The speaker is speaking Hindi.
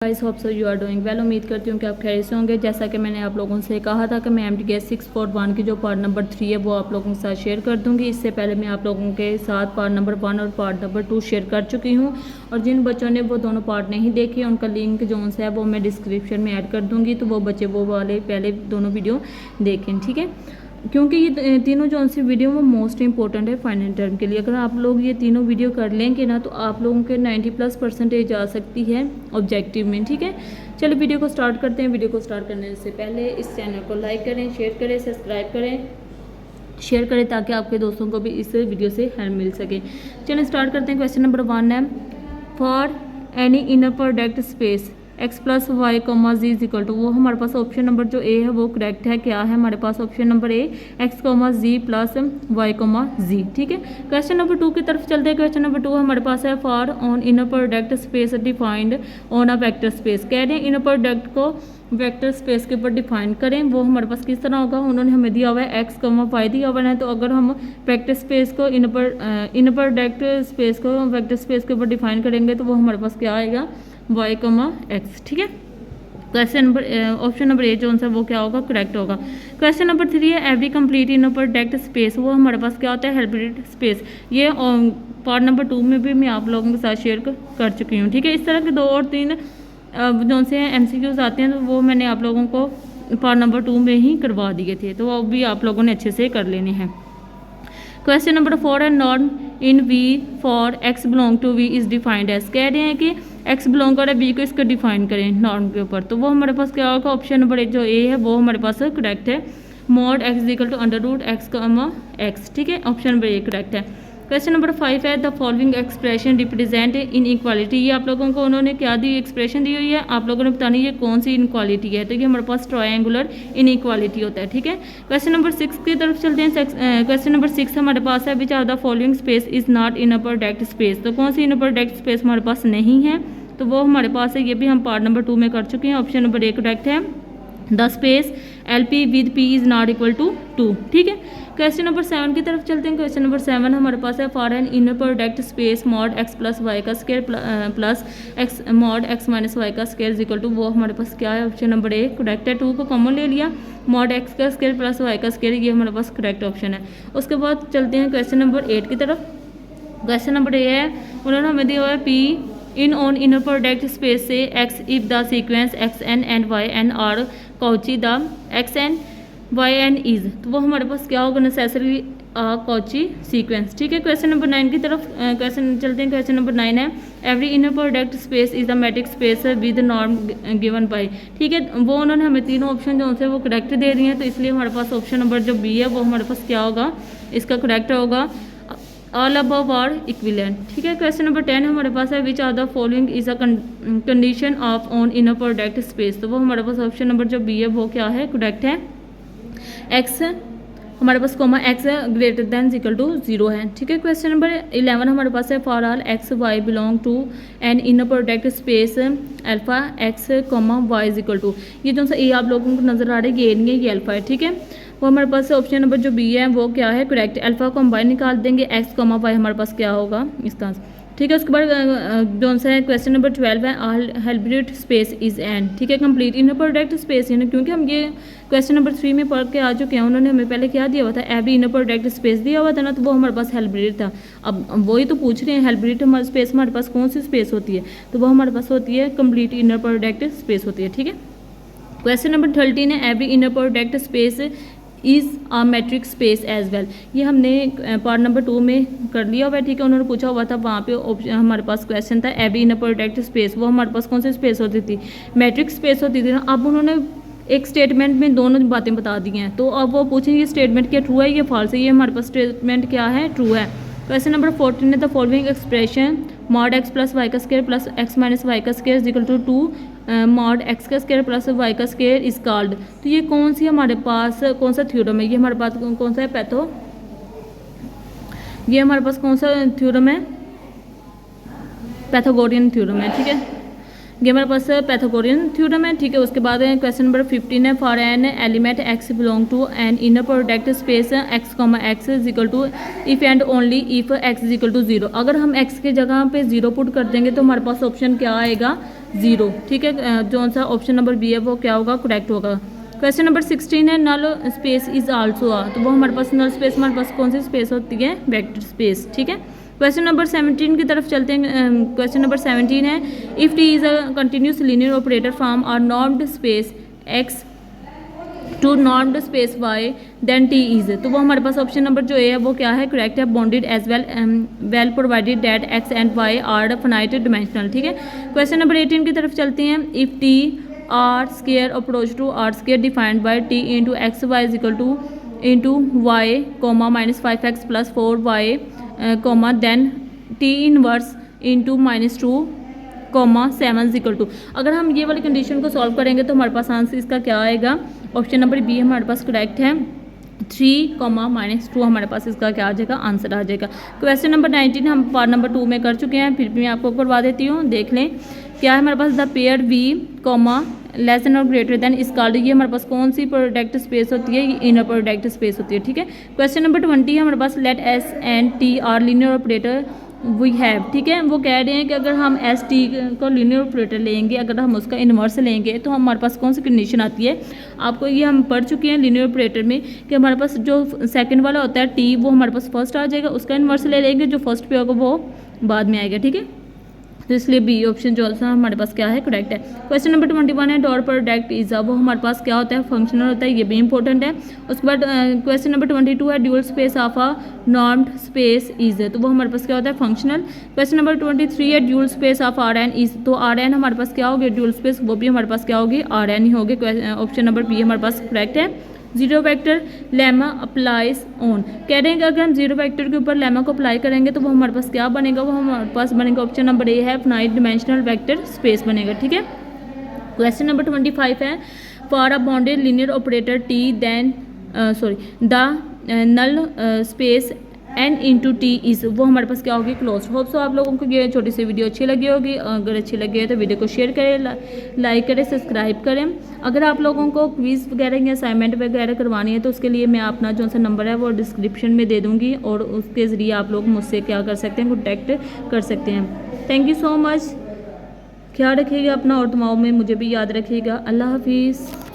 Guys hope so you are doing well. उम्मीद करती हूँ कि आप खैरियत से होंगे। जैसा कि मैंने आप लोगों से कहा था कि मैं MTGS 641 की जो पार्ट नंबर 3 है वो आप लोगों के साथ शेयर कर दूंगी। इससे पहले मैं आप लोगों के साथ पार्ट नंबर 1 और पार्ट नंबर 2 शेयर कर चुकी हूँ, और जिन बच्चों ने वो दोनों पार्ट नहीं देखे उनका लिंक जो उनसे है वो मैं डिस्क्रिप्शन में ऐड कर दूँगी, तो वो बच्चे वो वाले पहले दोनों वीडियो देखें, ठीक है। क्योंकि ये तीनों जो सी वीडियो वो मोस्ट इंपॉर्टेंट है फाइनल टर्म के लिए। अगर आप लोग ये तीनों वीडियो कर लेंगे ना तो आप लोगों के 90+ % आ सकती है ऑब्जेक्टिव में, ठीक है। चलिए वीडियो को स्टार्ट करते हैं। वीडियो को स्टार्ट करने से पहले इस चैनल को लाइक करें, शेयर करें, सब्सक्राइब करें, शेयर करें ताकि आपके दोस्तों को भी इस वीडियो से हेल्प मिल सके। चलिए स्टार्ट करते हैं। क्वेश्चन नंबर 1 है, for any inner product space x + y, z is equal to, वो हमारे पास ऑप्शन नंबर जो ए है वो करेक्ट है। क्या है हमारे पास option number A, x, z + y, z, ठीक है। क्वेश्चन नंबर 2 की तरफ चलते हैं। क्वेश्चन नंबर 2 हमारे पास है, for on inner product space defined on a vector space. कह रहे हैं इनर प्रोडक्ट को वेक्टर स्पेस के ऊपर डिफाइन करें। वो हमारे पास किस तरह होगा, उन्होंने हमें दिया हुआ है x, y दिया हुआ है। तो अगर हम वेक्टर स्पेस को इनर प्रोडक्ट स्पेस को वेक्टर स्पेस के ऊपर डिफाइन करेंगे तो वो हमारे पास क्या आएगा, y, x, ठीक है। क्वेश्चन नंबर ऑप्शन नंबर ए जो आंसर वो क्या होगा, करेक्ट होगा। क्वेश्चन नंबर 3 है, every complete inner product space, वो हमारे पास क्या होता है, हेल्ब्रिड स्पेस। ये पार्ट नंबर 2 में भी मैं आप लोगों के साथ शेयर कर चुकी हूँ, ठीक है। इस तरह के 2 और 3 जो से MCQs आते हैं तो वो मैंने आप लोगों को पार्ट नंबर 2 में ही करवा दिए थे, तो वो भी आप लोगों ने अच्छे से कर लेने हैं। क्वेश्चन नंबर 4 है, norm in V for x belong to V is defined as. कह रहे हैं कि x बिलोंग कर V को इसको डिफाइन करें नॉर्म के ऊपर, तो वो हमारे पास क्या होगा, ऑप्शन नंबर जो ए है वो हमारे पास करेक्ट है। Mod x is equal to √x, ठीक है। ऑप्शन नंबर ए करेक्ट है। क्वेश्चन नंबर 5 है, the following expression represent inequality. ये आप लोगों को उन्होंने क्या दी, एक्सप्रेशन दी हुई है, आप लोगों ने बतानी ये कौन सी इनक्वालिटी है। तो ये हमारे पास ट्रायंगुलर इनइक्वालिटी होता है, ठीक है। क्वेश्चन नंबर 6 की तरफ चलते हैं। क्वेश्चन नंबर 6 हमारे पास है, which are the following space is not in a product space. तो कौन सी इन अ प्रोडक्ट स्पेस हमारे पास नहीं है, तो वो हमारे पास है, ये भी हम पार्ट नंबर 2 में कर चुके हैं। ऑप्शन नंबर ए करेक्ट है, the space LP with P is not equal to 2, ठीक है। क्वेश्चन नंबर 7 की तरफ चलते हैं। क्वेश्चन नंबर 7 हमारे पास है, for N inner product space mod x + y का square plus x mod x - y का स्क्वायर इज इक्वल टू, वो हमारे पास क्या है, ऑप्शन नंबर ए करेक्ट है। 2 को कॉमन ले लिया, मॉड x का स्क्वायर प्लस y का स्क्वायर, ये हमारे पास करेक्ट ऑप्शन है। उसके बाद चलते हैं क्वेश्चन नंबर 8 की तरफ। क्वेश्चन नंबर ए है, उन्होंने हमें दिया हुआ है P in on inner product space से x if the sequence xn and yn are Cauchy the xn yn is, तो वो हमारे पास क्या होगा, नेसेसरी कॉची सीक्वेंस, ठीक है। क्वेश्चन नंबर 9 की तरफ क्वेश्चन चलते हैं। क्वेश्चन नंबर 9 है, every inner product space is the matrix space with norm given by, ठीक है। वो उन्होंने हमें तीनों ऑप्शन जो है वो करेक्ट दे रही हैं, तो इसलिए हमारे पास ऑप्शन नंबर जो बी है वो हमारे पास क्या होगा, इसका करेक्ट होगा, ऑल अबव आर इक्विवेलेंट, ठीक है। क्वेश्चन नंबर 10 हमारे पास है, which are the following is a condition of on inner product space. तो वो हमारे पास ऑप्शन नंबर जो बी है वो क्या है, करेक्ट है। x हमारे पास comma x greater than equal to 0 है, ठीक है। क्वेश्चन नंबर 11 हमारे पास है, for all x y belong to an inner product space alpha x, y is equal to, ये जो सा ए आप लोगों को नजर आ रहा है ये नहीं है, ये अल्फा है, ठीक है। वो हमारे पास ऑप्शन नंबर जो बी है वो क्या है, करेक्ट। अल्फा को हम बाय निकाल देंगे, x, y हमारे पास क्या होगा इस तरह, ठीक है। उसके बाद जो सा है क्वेश्चन नंबर 12 है, हेल्ब्रिड स्पेस इज एन, ठीक है, कंप्लीट इनर प्रोडक्ट स्पेस, यानी क्योंकि हम ये क्वेश्चन नंबर 3 में पढ़ के आ चुके हैं, उन्होंने हमें पहले क्या दिया हुआ था, एवरी इनर प्रोडक्ट स्पेस दिया हुआ था ना, तो वो हमारे पास हेल्ब्रिड था। अब वही तो पूछ रहे हैं, हेल्ब्रिड हमारे स्पेस हमारे पास कौन सी स्पेस होती है, तो वो हमारे पास होती है कंप्लीट इनर प्रोडक्ट स्पेस होती है, ठीक है। क्वेश्चन नंबर 13 है, every inner product space is a metric space as well. ये हमने पार्ट नंबर 2 में कर लिया हुआ है, ठीक है। उन्होंने पूछा हुआ था, वहाँ पे ऑप्शन हमारे पास क्वेश्चन था एवरी इनर प्रोडक्ट स्पेस, वो हमारे पास कौन सी स्पेस होती थी, मैट्रिक स्पेस होती थी ना। अब उन्होंने एक स्टेटमेंट में दोनों बातें बता दी हैं, तो अब वो पूछें ये स्टेटमेंट क्या ट्रू है या फॉल्स है, ये हमारे पास स्टेटमेंट क्या है, ट्रू है। क्वेश्चन नंबर 14 है, the following expression mod x + y का स्क्वायर प्लस x - y का square is equal to 2 mod x का स्क्वायर प्लस y का स्क्वायर इज कॉल्ड, तो ये कौन सी हमारे पास कौन सा थ्योरम है, ये हमारे पास कौन सा है, ये हमारे पास कौन सा थ्योरम है, पैथागोरियन थ्योरम है, ठीक है। ये हमारे पास पैथागोरियन थ्योरम है, ठीक है। उसके बाद क्वेश्चन नंबर 15 है, for an element x belong to an inner product space x, x is equal to if and only if x is equal to 0। अगर हम x के जगह पे 0 पुट कर देंगे तो हमारे पास ऑप्शन क्या आएगा, 0, ठीक है। जो सा ऑप्शन नंबर बी है वो क्या होगा, करेक्ट होगा। क्वेश्चन नंबर 16 है नल स्पेस इज आल्सो आ, तो वो हमारे पास नल स्पेस हमारे पास कौन सी स्पेस होती है, वेक्टर स्पेस, ठीक है। क्वेश्चन नंबर 17 की तरफ चलते हैं। क्वेश्चन नंबर 17 है if T is a continuous linear operator from R normed space X to normed space Y then T is, तो वो हमारे पास ऑप्शन नंबर जो ए है वो क्या है, करेक्ट है। Bounded as well provided that x and y are finite dimensional, ठीक है। क्वेश्चन नंबर 18 की तरफ चलते हैं। If T R square approach to R square defined by T into x y is equal to into y comma -5x + 4y comma then T inverse into -2, 7 equal to, अगर हम ये वाली कंडीशन को सॉल्व करेंगे तो हमारे पास आंसर इसका क्या आएगा, ऑप्शन नंबर बी हमारे पास करेक्ट है। 3, -2 हमारे पास इसका क्या आ जाएगा, आंसर आ जाएगा। क्वेश्चन नंबर 19 हम पार्ट नंबर 2 में कर चुके हैं, फिर भी मैं आपको करवा देती हूँ, देख लें क्या है हमारे पास। The pair V less than और ग्रेटर देन इस कॉल्ड, ये हमारे पास कौन सी प्रोडक्ट स्पेस होती है, ये इनर प्रोडक्ट स्पेस होती है, ठीक है। क्वेश्चन नंबर 20 है हमारे पास let S and T are linear operator we have, ठीक है। वो कह रहे हैं कि अगर हम एस टी को लीनियर ऑपरेटर लेंगे, अगर हम उसका इन्वर्स लेंगे तो हमारे पास कौन सी कंडीशन आती है, आपको ये हम पढ़ चुके हैं लीनियर ऑपरेटर में कि हमारे पास जो सेकंड वाला होता है टी वो हमारे पास फर्स्ट आ जाएगा, उसका इन्वर्स ले लेंगे, जो फर्स्ट पे होगा वो बाद में आएगा, ठीक है। तो इसलिए बी ऑप्शन जो है हमारे पास क्या है, करेक्ट है। क्वेश्चन नंबर 21 है डॉट प्रोडक्ट इज वो हमारे पास क्या होता है, फंक्शनल होता है, ये भी इंपॉर्टेंट है। उसके बाद क्वेश्चन नंबर 22 है dual space of a normed space is, तो वो हमारे पास क्या होता है, फंक्शनल। क्वेश्चन नंबर 23 है dual space of R N is, तो आर एन हमारे पास क्या होगी, ड्यूल स्पेस वो भी हमारे पास क्या होगी, आर एन ही होगी। ऑप्शन नंबर बी हमारे पास करेक्ट है। Zero vector lemma applies on, कह रहे हैं कि अगर हम जीरो वेक्टर के ऊपर लेमा को अप्लाई करेंगे तो वो हमारे पास क्या बनेगा, वो हमारे पास बनेगा ऑप्शन नंबर ए है फाइनाइट डिमेंशनल वेक्टर स्पेस बनेगा, ठीक है। क्वेश्चन नंबर 25 है for a bounded linear operator T then the null space N into T is, वो हमारे पास क्या होगी, क्लोज। होप सो आप लोगों को ये छोटी सी वीडियो अच्छी लगी होगी, अगर अच्छी लगी है तो वीडियो को शेयर करें, लाइक करें, सब्सक्राइब करें। अगर आप लोगों को क्विज़ वगैरह या असाइनमेंट वगैरह करवानी है तो उसके लिए मैं अपना जो सा नंबर है वो डिस्क्रिप्शन में दे दूँगी और उसके ज़रिए आप लोग मुझसे क्या कर सकते हैं, कॉन्टैक्ट कर सकते हैं। थैंक यू सो मच, ख्याल रखिएगा अपना और दुआओं में मुझे भी याद रखिएगा। अल्लाह हाफिज़।